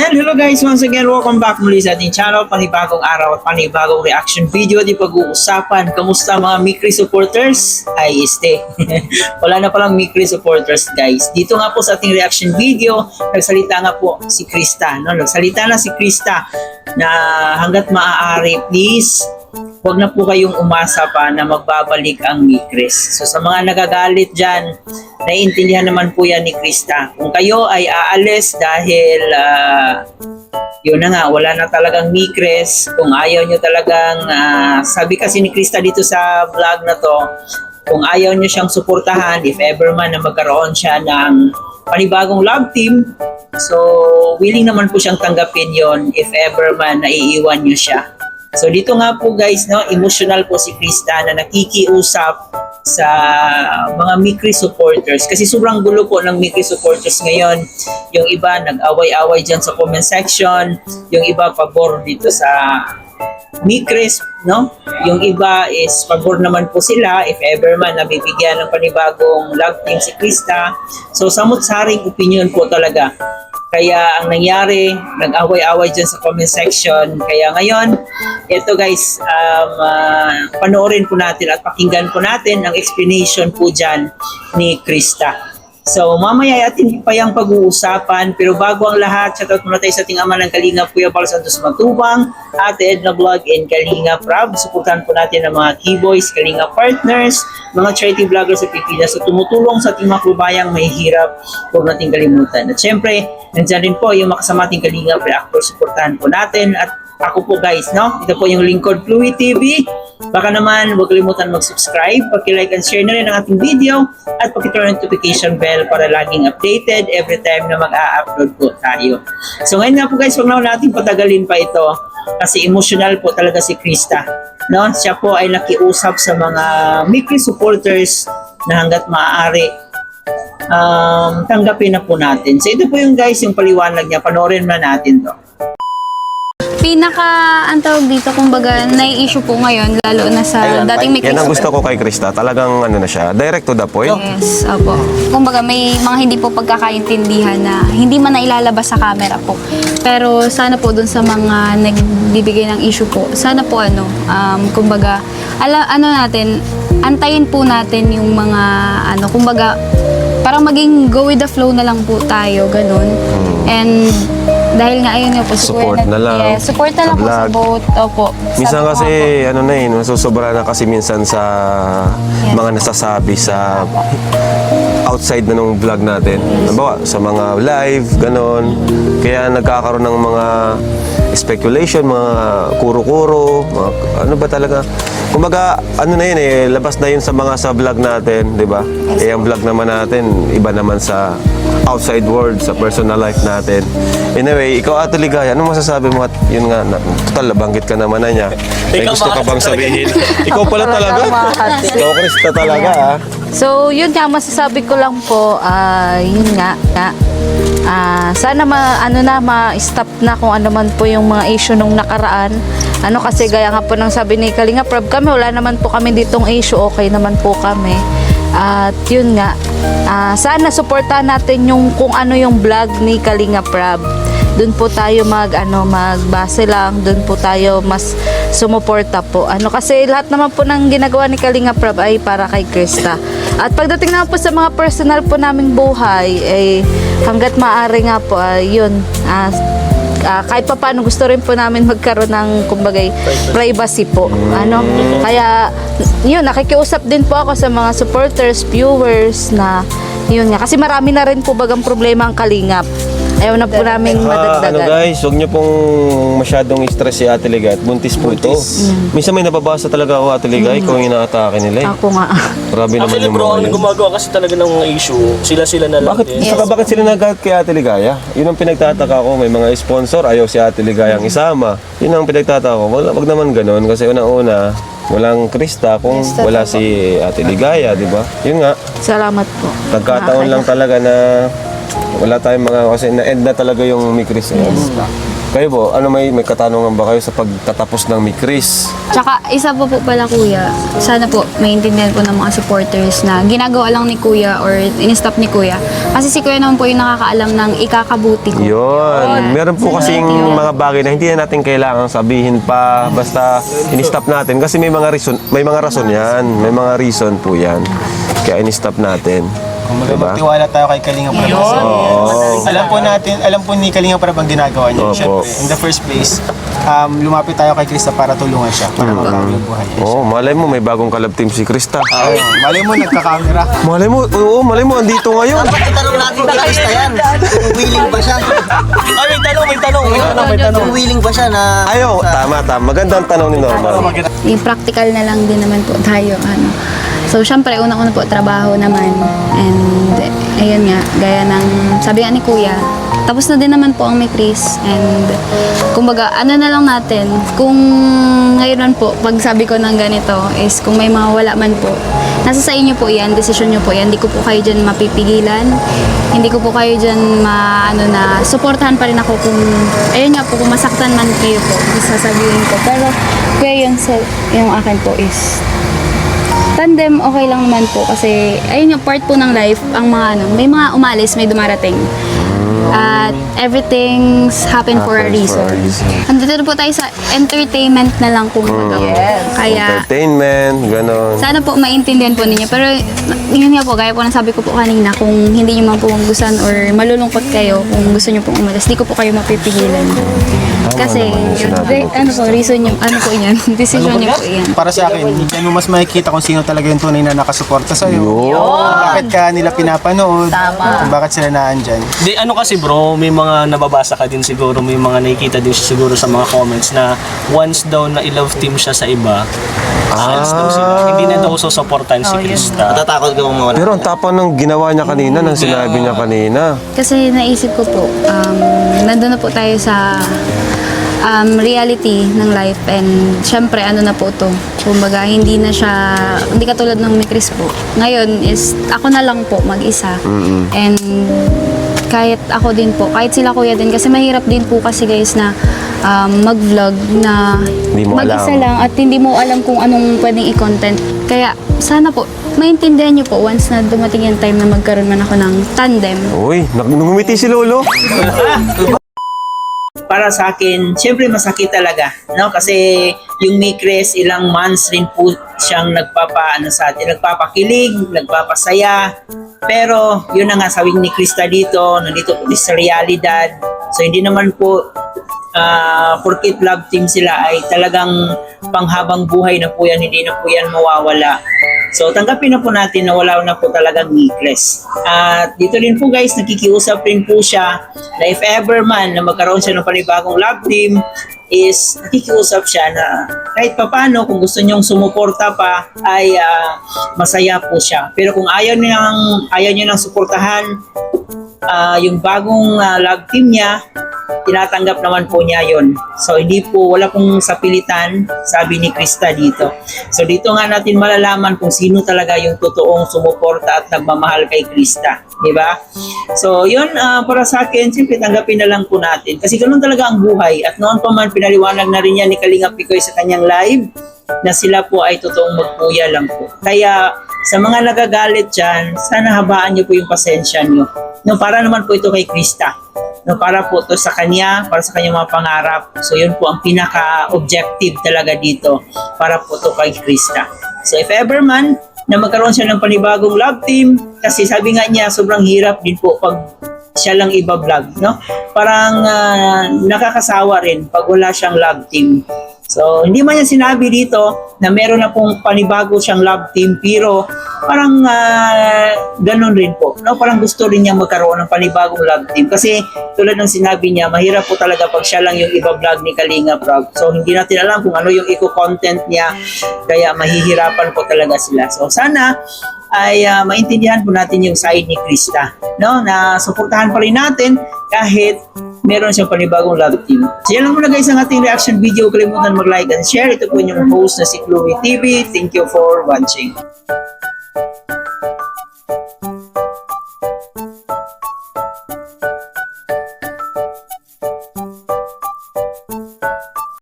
Hello guys! Once again, welcome back muli sa ating channel. Panibagong araw at panibagong reaction video. Di pag-uusapan. Kamusta mga Mikri supporters? Ay, wala na palang Mikri supporters guys. Dito nga po sa ating reaction video, nagsalita nga po si Krista. No? Nagsalita na si Krista na hanggat maaari, please, huwag na po kayong umasa pa na magbabalik ang Mikris. So sa mga nagagalit dyan, naiintindihan naman po yan ni Krista. Kung kayo ay aalis dahil yun na nga, wala na talagang Mikris, kung ayaw nyo talagang, sabi kasi ni Krista dito sa vlog na to, kung ayaw nyo siyang suportahan, if ever man na magkaroon siya ng panibagong love team, so willing naman po siyang tanggapin yon if ever man naiiwan nyo siya. So dito nga po guys, no, emotional po si Krista na nakikiusap sa mga Mikri supporters kasi sobrang gulo po ng Mikri supporters ngayon. Yung iba nag-away-away dyan sa comment section, yung iba pabor dito sa Mikris, no? Yung iba is pabor naman po sila if ever man nabibigyan ng panibagong love team si Krista. So samot-saring opinion po talaga. Kaya ang nangyari, nag-away-away dyan sa comment section. Kaya ngayon, ito guys, panoorin po natin at pakinggan po natin ang explanation po dyan ni Krista. So mamaya atin pa yung pag-uusapan, pero bago ang lahat, shoutout muna tayo sa ating ama ng Kalingap, Kuya Bal Santos Matubang, Ate Edna Vlog and Kalingap Rob. Suportahan po natin ang mga Keyboys, Kalingap partners, mga charity vloggers sa Pilipinas sa tumutulong sa ating mga kabayang may hirap. Huwag natin kalimutan. At syempre, nandiyan rin po yung makasama ating Kalingap reactor, suportahan po natin. At ako po guys, no? Ito po yung lingkod Fluid TV. Baka naman huwag kalimutan mag-subscribe, paki-like and share na rin ang ating video at paki-turn notification bell para laging updated every time na mag-a-upload po tayo. So ngayon nga po guys, huwag na natin patagalin pa ito kasi emotional po talaga si Krista. No? Siya po ay nakiusap sa mga Mikri supporters na hanggat maaari tanggapin na po natin. So ito po yung guys, yung paliwanag niya. Panoorin na natin to. Ang tawag dito, kumbaga, nai-issue po ngayon, lalo na sa dating may Yan ang gusto ko kay Krista. Talagang ano na siya, direct to the point. Yes, opo. Kumbaga, may mga hindi po pagkakaintindihan na hindi man na ilalabas sa camera po. Pero sana po dun sa mga nagbibigay ng issue po, sana po kumbaga, antayin po natin yung mga, kumbaga, parang maging go with the flow na lang po tayo, ganun. And dahil nga ayun nga po, Support na lang. Yes, support na lang po sa boat. Opo. Minsan kasi, nasusobra na kasi minsan sa mga nasasabi sa outside na nung vlog natin. Nabawa, sa mga live, ganon. Kaya nagkakaroon ng mga speculation, mga kuro-kuro, ano ba talaga. Kumbaga, labas na yun sa mga sa vlog natin, di ba? Yes. Ang vlog naman natin, iba naman sa outside world, sa personal life natin. Anyway, ikaw Ate Ligaya, ano masasabi mo? At yun nga, total, nabanggit ka naman na niya. May gusto ka bang sabihin? Ikaw pala talaga? Ikaw, Krista talaga, ah. So, yun nga, masasabi ko lang po, yun nga, sana ma-stop na kung ano man po yung mga issue nung nakaraan. Kasi gaya nga po ng sabi ni Kalinga Prab, kami wala naman po kami ditong issue, okay naman po kami. At yun nga, sana suportahan natin yung kung ano yung vlog ni Kalinga Prab. Doon po tayo magbase lang, doon po tayo mas sumuporta po. Kasi lahat naman po ng ginagawa ni Kalinga Prab ay para kay Krista. At pagdating naman po sa mga personal po naming buhay, hanggat maaari nga po, yun, kahit pa paano gusto rin po namin magkaroon ng kumbagay privacy po. Kaya yun, nakikiusap din po ako sa mga supporters, viewers na yun nga. Kasi marami na rin po bagang problema ang Kalingap. Ayaw na po namin madagdagan. Guys, huwag niyo pong masyadong stress si Ate Ligay at buntis po ito. Minsan may nababasa talaga ako, Ate Ligay, kung inaatake nila. Ako nga. Grabe naman yung mga yan. Gumagawa kasi talaga ng mga issue, sila na lang. Bakit sila nagalit kay Ate Ligaya? Yun ang pinagtataka ko. May mga sponsor, ayaw si Ate Ligayang isama. Yun ang pinagtataka ko. Wag naman ganun kasi unang-una, walang Krista kung wala si Ate Ligaya, di ba? Yun nga. Salamat po. Nagkataon lang talaga na wala tayong kasi na-end na talaga yung Mikris. Kayo po, ano may katanungan ba kayo sa pagtatapos ng Mikris? Tsaka isa po pala kuya, sana po maintindihan po ng mga supporters na ginagawa lang ni kuya or in-stop ni kuya. Kasi si kuya naman po yung nakakaalam ng ikakabuti ko. Yun. Meron po kasing mga bagay na hindi na natin kailangan sabihin pa basta in-stop natin kasi may mga rason yan. May mga reason po yan. Kaya in-stop natin. Kumbaga Diba? magtiwala tayo kay Kalinga Prab. Alam po ni Kalinga Prab ang ginagawa niya. Opo. Siyempre, in the first place, lumapit tayo kay Krista para tulungan siya, para mabago yung buhay niya. Oo, malay mo may bagong kalab team si Krista. Malay mo, nagka-camera. Malay mo, andito ngayon. Itanong natin kay Krista yan. Kung willing ba siya? Ay, may tanong. Kung willing ba siya na... Ayo, tama. Magandang tanong ni Norman. Yung practical na lang din naman po tayo. So, syempre, una-una po, trabaho naman. And, ayun nga, gaya ng sabi nga ni kuya, tapos na din naman po ang Mikris. And, kumbaga, ano na lang natin, kung ngayon po, pag sabi ko ng ganito, is kung may mga wala man po, nasa sa inyo po yan, desisyon nyo po yan. Hindi ko po kayo dyan mapipigilan. Hindi ko po kayo dyan supportahan pa rin ako kung, ayun nga po, kung masaktan man kayo po, sasabihin ko. Pero, kaya yun, yung akin po is, tandem, okay lang naman po kasi ayun yung part po ng life, ang mga may mga umalis, may dumarating. At everything's happen for a reason. Andito na po tayo sa entertainment na lang kung kaya Entertainment, gano'n. sana po maintindihan po ninyo. Pero yun nga po, gaya po ng sabi ko po kanina, kung hindi nyo man po gustuhan or malulungkot kayo kung gusto nyo pong umalis, di ko po kayo mapipigilan. Kasi, naman yung sinabi mo, ano po, reason nyo, ano po yan, decision nyo po yan. Para sa akin, diyan mo mas makikita kung sino talaga yung tunay na nakasuporta sa'yo. Bakit ka nila pinapanood, kung bakit sila naandyan. Di, ano kasi bro, may mga nababasa ka din siguro, may mga nakikita din siguro sa mga comments na once daw na i-love team siya sa iba, alis daw sila. Hindi na daw susuportahan si Krista. Natatakot ka mong mawala. Pero ang tapang ng ginawa niya kanina, ng sinabi niya kanina. Kasi naisip ko po, nandun na po tayo sa reality ng life and syempre ano na po to, kumbaga hindi katulad ng Mikris po. Ngayon is ako na lang po mag-isa and kahit ako din po, kahit sila kuya din kasi mahirap din po kasi guys na mag-vlog na Hindi mo mag-isa alam. lang at hindi mo alam kung anong pwedeng i-content. Kaya sana po maintindihan niyo po once na dumating yung time na magkaroon man ako ng tandem. Uy, ngumiti si Lolo. Para sa akin, siyempre masakit talaga, no? Kasi yung Mikris, ilang months rin po siyang nagpapakilig, nagpapasaya. Pero yun na nga sabi ni Krista dito, nandito po sa realidad. So hindi naman po porkit love team sila ay talagang panghabang buhay na po yan, hindi na po yan mawawala. So tanggapin na po natin na wala na po talagang Mikris. At dito rin po guys, nakikiusap rin po siya na if ever man na magkaroon siya ng panibagong love team, is nakikiusap siya na kahit papano kung gusto niyong sumuporta pa ay masaya po siya. Pero kung ayaw niyo nang suportahan yung bagong love team niya, tinatanggap naman po niya yon. So wala pong sapilitan, sabi ni Krista dito. So dito nga natin malalaman kung sino talaga yung totoong sumuporta at nagmamahal kay Krista, di ba? So yun, para sa akin, siyempre tanggapin na lang po natin kasi ganoon talaga ang buhay. At noon pa man pinaliwanag na rin yan ni Kalinga Picoy sa kanyang live na sila po ay totoong magkuya lang po. Kaya sa mga nagagalit dyan, sana habaan nyo po yung pasensya nyo. No, para naman po ito kay Krista. No, para po ito sa kanya, para sa kanyang mga pangarap. So yun po ang pinaka-objective talaga dito para po ito kay Krista. So if ever man na magkaroon siya ng panibagong love team, kasi sabi nga niya sobrang hirap din po pag siya lang iba-vlog, no? Parang nakakasawa rin pag wala siyang love team. So, hindi man niya sinabi dito na meron na pong panibago siyang love team, pero parang ganun rin po. No? Parang gusto rin niya magkaroon ng panibagong love team. Kasi tulad ng sinabi niya, mahirap po talaga pag siya lang yung iba-vlog ni Kalinga Prab. So, hindi natin alam kung ano yung eco-content niya, kaya mahihirapan po talaga sila. So, sana ay maintindihan po natin yung side ni Krista, no? Na suportahan pa rin natin kahit meron siyang panibagong love team. So yan lang muna guys ang ating reaction video. Kalimutan mag-like and share. Ito po yung host na si Chloe TV. Thank you for watching.